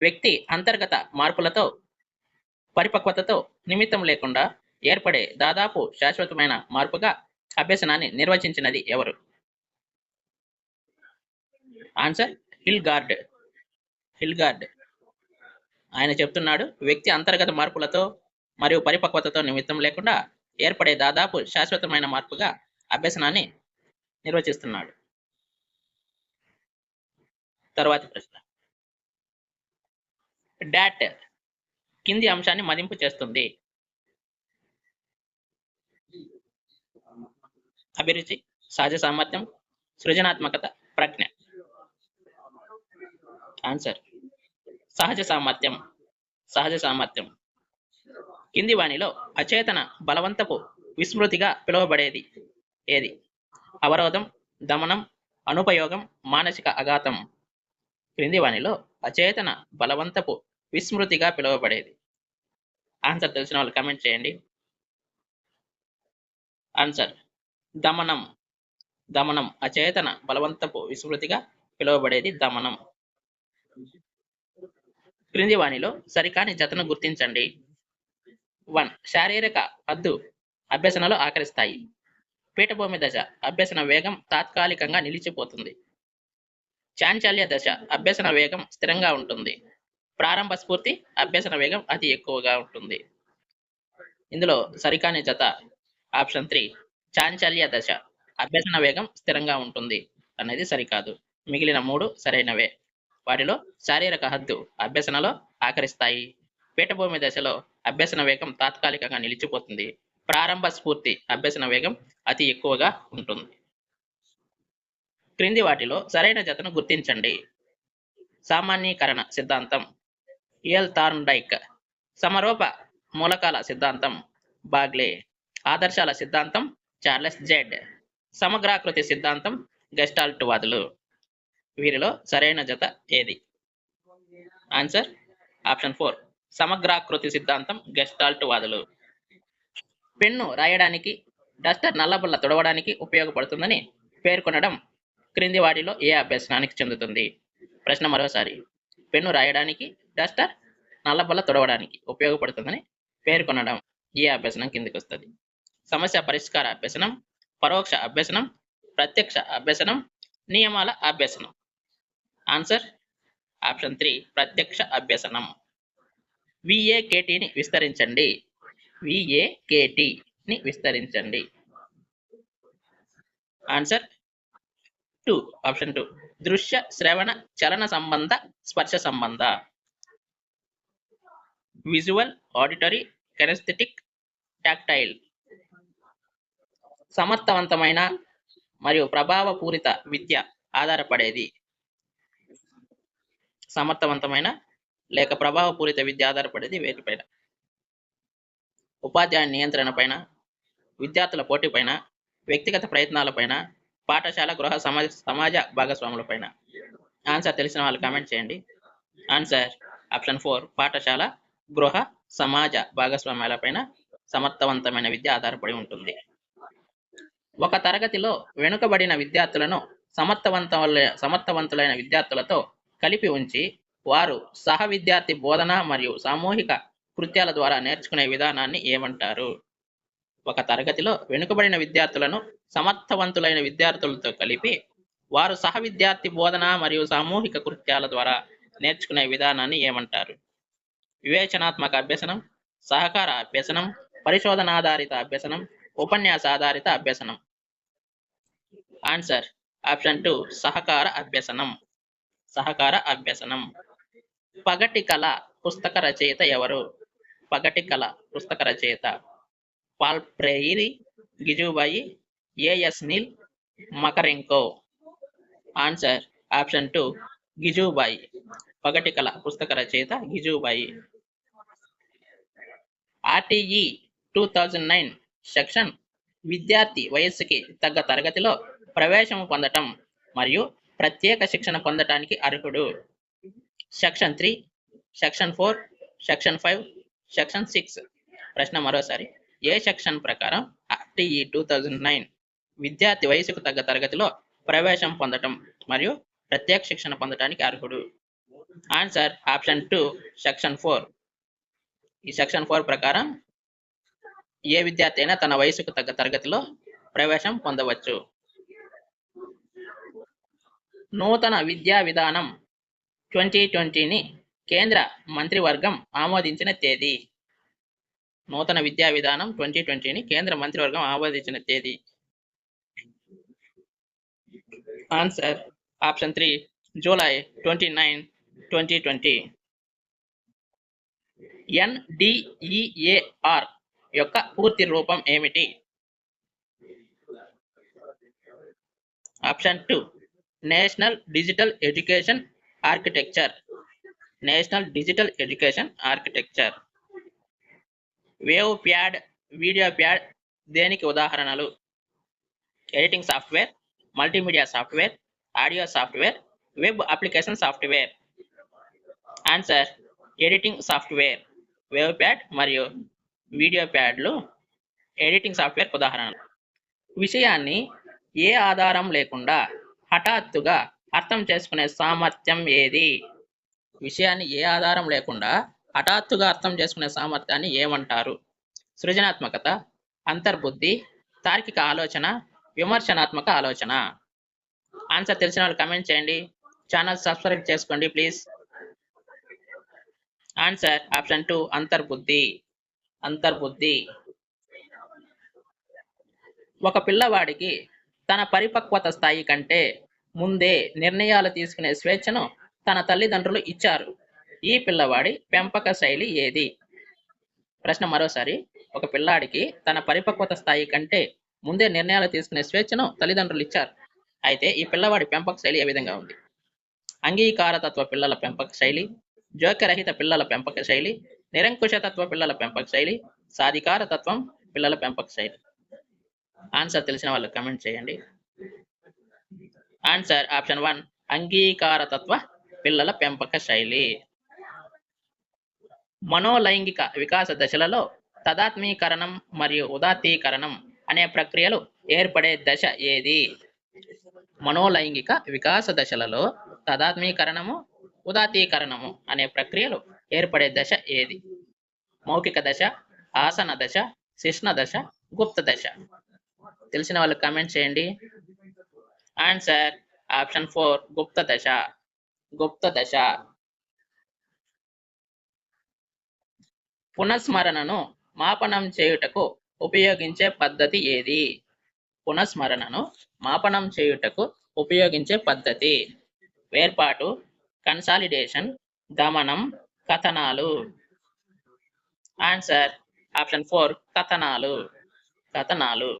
వ్యక్తి అంతర్గత మార్పులతో పరిపక్వతతో నిమిత్తం లేకుండా ఏర్పడే దాదాపు శాశ్వతమైన మార్పుగా అభ్యసనాన్ని నిర్వచించినది ఎవరు? Answer Hilgard. హిల్గార్డ్ ఆయన చెప్తున్నాడు, వ్యక్తి అంతర్గత మార్పులతో మరియు పరిపక్వతతో నిమిత్తం లేకుండా ఏర్పడే దాదాపు శాశ్వతమైన మార్పుగా అభ్యసనాన్ని నిర్వచిస్తున్నాడు. తరువాతి ప్రశ్న. డాట్ కింది అంశాన్ని మదింపు చేస్తుంది. అభిరుచి, సహజ సామర్థ్యం, సృజనాత్మకత, ప్రజ్ఞ. ఆన్సర్ సహజ సామర్థ్యం. సహజ సామర్థ్యం. కింది వానిలో అచేతన బలవంతపు విస్మృతిగా పిలువబడేది ఏది? అవరోధం, దమనం, అనుపయోగం, మానసిక అఘాతం. క్రింది వానిలో అచేతన బలవంతపు విస్మృతిగా పిలువబడేది. ఆన్సర్ తెలిసిన వాళ్ళు కామెంట్ చేయండి. ఆన్సర్ దమనం. దమనం. అచేతన బలవంతపు విస్మృతిగా పిలువబడేది దమనం. క్రింది వానిలో సరికాని జతను గుర్తించండి. 1. శారీరక హద్దు అభ్యసనలో ఆకరిస్తాయి. పీఠభూమి దశ అభ్యసన వేగం తాత్కాలికంగా నిలిచిపోతుంది. చాంచల్య దశ అభ్యసన వేగం స్థిరంగా ఉంటుంది. ప్రారంభ స్ఫూర్తి అభ్యసన వేగం అతి ఎక్కువగా ఉంటుంది. ఇందులో సరికాని జత ఆప్షన్ 3 చాంచల్య దశ అభ్యసన వేగం స్థిరంగా ఉంటుంది అనేది సరికాదు. మిగిలిన 3 సరైనవే. వాటిలో శారీరక హద్దు అభ్యసనలో ఆకరిస్తాయి. పీఠభూమి దశలో అభ్యసన వేగం తాత్కాలికంగా నిలిచిపోతుంది. ప్రారంభ స్ఫూర్తి అభ్యసన వేగం అతి ఎక్కువగా ఉంటుంది. క్రింది వాటిలో సరైన జతను గుర్తించండి. సామాన్యీకరణ సిద్ధాంతం ఎల్ థార్న్డైక్. సమరూప మూలకాల సిద్ధాంతం బాగ్లే. ఆదర్శాల సిద్ధాంతం చార్లెస్ జెడ్. సమగ్రాకృతి సిద్ధాంతం గెస్టాల్ట్ వాదులు. వీరిలో సరైన జత ఏది? ఆన్సర్ ఆప్షన్ 4 సమగ్రాకృతి సిద్ధాంతం గెస్టాల్ట్ వాదులు. పెన్ను రాయడానికి, డస్టర్ నల్లబుల్ల తుడవడానికి ఉపయోగపడుతుందని పేర్కొనడం క్రింది వాటిలో ఏ అభ్యసనానికి చెందుతుంది? ప్రశ్న మరోసారి. పెన్ను రాయడానికి, డస్టర్ నల్లబుల్ల తుడవడానికి ఉపయోగపడుతుందని పేర్కొనడం ఏ అభ్యసనం కిందికి వస్తుంది? సమస్య పరిష్కార అభ్యసనం, పరోక్ష అభ్యసనం, ప్రత్యక్ష అభ్యసనం, నియమాల అభ్యసనం. ఆన్సర్ ఆప్షన్ 3 ప్రత్యక్ష అభ్యసనం. VAKTని విస్తరించండి. VAKTని విస్తరించండి. ఆన్సర్ 2 ఆప్షన్ 2 దృశ్య శ్రవణ చలన సంబంధ స్పర్శ సంబంధ. Visual, auditory, kinesthetic, tactile. సమర్థవంతమైన మరియు ప్రభావపూరిత విద్య ఆధారపడేది. సమర్థవంతమైన లేక ప్రభావపూరిత విద్య ఆధారపడేది వేటిపైన? ఉపాధ్యాయ నియంత్రణ పైన, విద్యార్థుల పోటీ పైన, వ్యక్తిగత ప్రయత్నాలపైన, పాఠశాల గృహ సమాజ భాగస్వాములపైన. ఆన్సర్ తెలిసిన వాళ్ళు కామెంట్ చేయండి. ఆన్సర్ ఆప్షన్ 4 పాఠశాల గృహ సమాజ భాగస్వామ్యాలపైన సమర్థవంతమైన విద్య ఆధారపడి ఉంటుంది. ఒక తరగతిలో వెనుకబడిన విద్యార్థులను సమర్థవంతులైన విద్యార్థులతో కలిపి ఉంచి వారు సహ విద్యార్థి బోధన మరియు సామూహిక కృత్యాల ద్వారా నేర్చుకునే విధానాన్ని ఏమంటారు? ఒక తరగతిలో వెనుకబడిన విద్యార్థులను సమర్థవంతులైన విద్యార్థులతో కలిపి వారు సహ విద్యార్థి బోధన మరియు సామూహిక కృత్యాల ద్వారా నేర్చుకునే విధానాన్ని ఏమంటారు? వివేచనాత్మక అభ్యసనం, సహకార అభ్యసనం, పరిశోధనాధారిత అభ్యసనం, ఉపన్యాస ఆధారిత అభ్యసనం. ఆన్సర్ ఆప్షన్ 2 సహకార అభ్యసనం. సహకార అభ్యసనం. పగటి కళ పుస్తక రచయిత ఎవరు? పగటి కళ పుస్తక రచయిత పాల్ ప్రెయిరీ, గిజుబాయి, A S Neill, Makarenko. Answer option 2 గిజుబాయి. పగటి కళ పుస్తక రచయిత గిజుబాయి. RTE 2009 సెక్షన్ విద్యార్థి వయస్సుకి తగ్గ తరగతిలో ప్రవేశం పొందటం మరియు ప్రత్యేక శిక్షణ పొందటానికి అర్హుడు. Section 3, section 4, section 5, section 6. ప్రశ్న మరోసారి. ఏ సెక్షన్ ప్రకారం RTE 2009 విద్యార్థి వయసుకు తగ్గ తరగతిలో ప్రవేశం పొందటం మరియు ప్రత్యేక శిక్షణ పొందటానికి అర్హుడు? Answer option 2 section 4. ఈ సెక్షన్ 4 ప్రకారం ఏ విద్యార్థి అయినా తన వయసుకు తగ్గ తరగతిలో ప్రవేశం పొందవచ్చు. నూతన విద్యా విధానం 2020ని కేంద్ర మంత్రివర్గం ఆమోదించిన తేదీ. నూతన విద్యా విధానం 2020ని కేంద్ర మంత్రివర్గం ఆమోదించిన తేదీ. Answer option 3 July 29, 2020. NDEAR యొక్క పూర్తి రూపం ఏమిటి? Option 2 national digital education architecture. National digital education architecture. Wave pad, video pad దేనికి ఉదాహరణలు? Editing software, multimedia software, audio software, web application software. Answer editing software. Wave pad మరియు video ప్యాడ్లు editing software ఉదాహరణలు. విషయాన్ని ఏ ఆధారం లేకుండా హఠాత్తుగా అర్థం చేసుకునే సామర్థ్యం ఏది? విషయాన్ని ఏ ఆధారం లేకుండా హఠాత్తుగా అర్థం చేసుకునే సామర్థ్యాన్ని ఏమంటారు? సృజనాత్మకత, అంతర్బుద్ధి, తార్కిక ఆలోచన, విమర్శనాత్మక ఆలోచన. ఆన్సర్ తెలిసిన వాళ్ళు కమెంట్ చేయండి. ఛానల్ సబ్స్క్రైబ్ చేసుకోండి ప్లీజ్. Answer option 2 అంతర్బుద్ధి. అంతర్బుద్ధి. ఒక పిల్లవాడికి తన పరిపక్వత స్థాయి కంటే ముందే నిర్ణయాలు తీసుకునే స్వేచ్ఛను తన తల్లిదండ్రులు ఇచ్చారు. ఈ పిల్లవాడి పెంపక శైలి ఏది? ప్రశ్న మరోసారి. ఒక పిల్లాడికి తన పరిపక్వత స్థాయి కంటే ముందే నిర్ణయాలు తీసుకునే స్వేచ్ఛను తల్లిదండ్రులు ఇచ్చారు. అయితే ఈ పిల్లవాడి పెంపక శైలి ఏ విధంగా ఉంది? అంగీకారతత్వ పిల్లల పెంపక శైలి, జోక్యరహిత పిల్లల పెంపక శైలి, నిరంకుశతత్వ పిల్లల పెంపక శైలి, సాధికార తత్వం పిల్లల పెంపక శైలి. ఆన్సర్ తెలిసిన వాళ్ళు కమెంట్ చేయండి. ఆన్సర్ ఆప్షన్ 1 అంగీకారతత్వ పిల్లల పెంపక శైలి. మనోలైంగిక వికాస దశలలో తదాత్మీకరణం మరియు ఉదాత్తీకరణం అనే ప్రక్రియలు ఏర్పడే దశ ఏది? మనోలైంగిక వికాస దశలలో తదాత్మీకరణము, ఉదాత్తీకరణము అనే ప్రక్రియలు ఏర్పడే దశ ఏది? మౌఖిక దశ, ఆసన దశ, శిష్ణ దశ, గుప్త దశ. తెలిసిన వాళ్ళు కామెంట్ చేయండి. ఆన్సర్ ఆప్షన్ 4 గుప్త దశ. గుప్త దశ. పునఃస్మరణను మాపనం చేయుటకు ఉపయోగించే పద్ధతి ఏది? పునఃస్మరణను మాపనం చేయుటకు ఉపయోగించే పద్ధతి. వేర్పాటు, కన్సాలిడేషన్, గమనం, కథనాలు. ఆన్సర్ ఆప్షన్ 4 కథనాలు. కథనాలు.